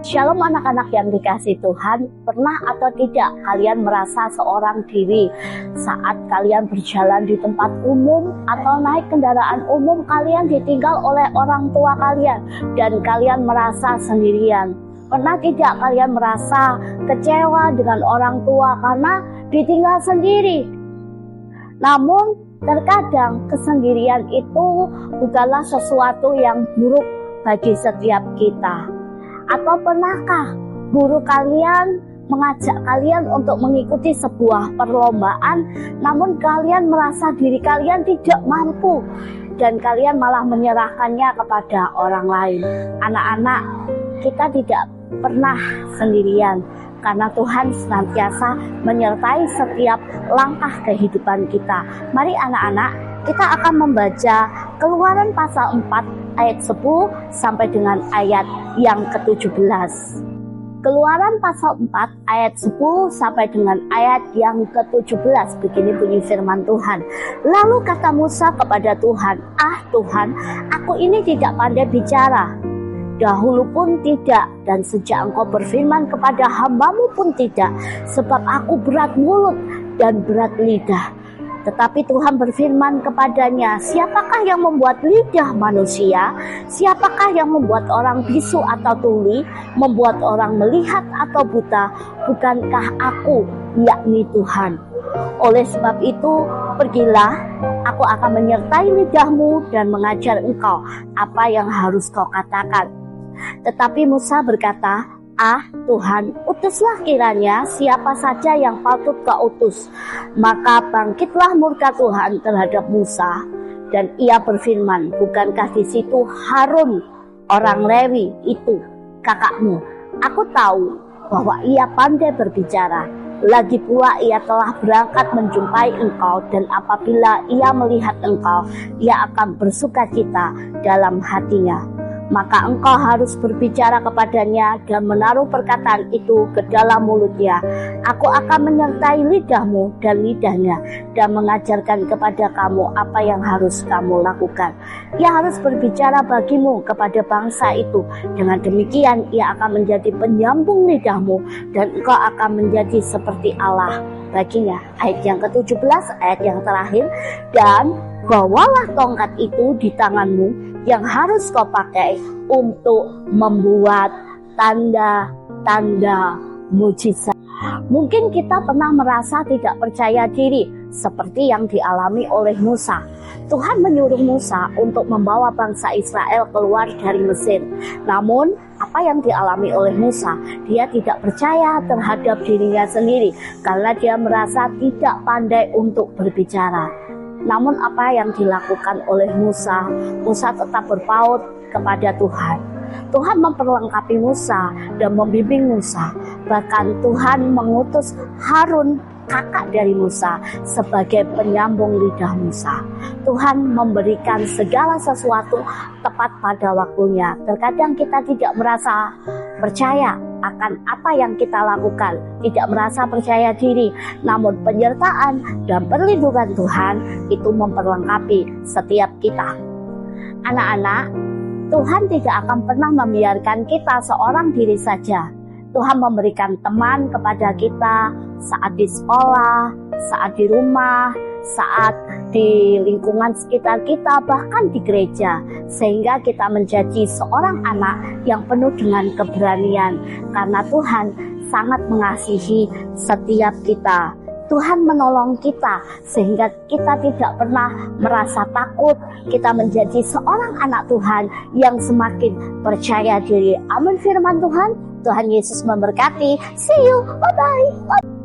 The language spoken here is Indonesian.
Shalom anak-anak yang dikasihi Tuhan, pernah atau tidak kalian merasa seorang diri saat kalian berjalan di tempat umum atau naik kendaraan umum, kalian ditinggal oleh orang tua kalian dan kalian merasa sendirian? Pernah tidak kalian merasa kecewa dengan orang tua karena ditinggal sendiri? Namun terkadang kesendirian itu bukanlah sesuatu yang buruk bagi setiap kita. Atau pernahkah guru kalian mengajak kalian untuk mengikuti sebuah perlombaan, namun kalian merasa diri kalian tidak mampu dan kalian malah menyerahkannya kepada orang lain? Anak-anak, kita tidak pernah sendirian karena Tuhan senantiasa menyertai setiap langkah kehidupan kita. Mari anak-anak, kita akan membaca Keluaran pasal 4 ayat 10 sampai dengan ayat yang ke-17. Keluaran pasal 4 ayat 10 sampai dengan ayat yang ke-17. Begini bunyi firman Tuhan. Lalu kata Musa kepada Tuhan, "Ah Tuhan, aku ini tidak pandai bicara. Dahulu pun tidak, dan sejak Engkau berfirman kepada hamba-Mu pun tidak, sebab aku berat mulut dan berat lidah." Tetapi Tuhan berfirman kepadanya, "Siapakah yang membuat lidah manusia? Siapakah yang membuat orang bisu atau tuli, membuat orang melihat atau buta? Bukankah aku, yakni Tuhan? Oleh sebab itu, pergilah, aku akan menyertai lidahmu dan mengajar engkau apa yang harus kau katakan." Tetapi Musa berkata, "Ah Tuhan, utuslah kiranya siapa saja yang patut kau utus." Maka bangkitlah murka Tuhan terhadap Musa, dan ia berfirman, "Bukankah di situ Harun orang Lewi itu kakakmu? Aku tahu bahwa ia pandai berbicara. Lagi pula ia telah berangkat menjumpai engkau, dan apabila ia melihat engkau, ia akan bersukacita dalam hatinya. Maka engkau harus berbicara kepadanya dan menaruh perkataan itu ke dalam mulutnya. Aku akan menyertai lidahmu dan lidahnya dan mengajarkan kepada kamu apa yang harus kamu lakukan. Ia harus berbicara bagimu kepada bangsa itu. Dengan demikian ia akan menjadi penyambung lidahmu dan engkau akan menjadi seperti Allah baginya." Ayat yang ke-17, ayat yang terakhir. "Dan bawalah tongkat itu di tanganmu yang harus kau pakai untuk membuat tanda-tanda mujizat." Mungkin kita pernah merasa tidak percaya diri seperti yang dialami oleh Musa. Tuhan menyuruh Musa untuk membawa bangsa Israel keluar dari Mesir. Namun apa yang dialami oleh Musa? Dia tidak percaya terhadap dirinya sendiri karena dia merasa tidak pandai untuk berbicara. Namun apa yang dilakukan oleh Musa? Musa tetap berpaut kepada Tuhan. Tuhan memperlengkapi Musa dan membimbing Musa. Bahkan Tuhan mengutus Harun, kakak dari Musa, sebagai penyambung lidah Musa. Tuhan memberikan segala sesuatu tepat pada waktunya. Terkadang kita tidak merasa percaya akan apa yang kita lakukan, tidak merasa percaya diri. Namun penyertaan dan perlindungan Tuhan itu memperlengkapi setiap kita. Anak-anak, Tuhan tidak akan pernah membiarkan kita seorang diri saja. Tuhan memberikan teman kepada kita saat di sekolah, saat di rumah, saat di lingkungan sekitar kita, bahkan di gereja, sehingga kita menjadi seorang anak yang penuh dengan keberanian karena Tuhan sangat mengasihi setiap kita. Tuhan menolong kita sehingga kita tidak pernah merasa takut. Kita menjadi seorang anak Tuhan yang semakin percaya diri. Amin firman Tuhan. Tuhan Yesus memberkati. See you. Bye-bye.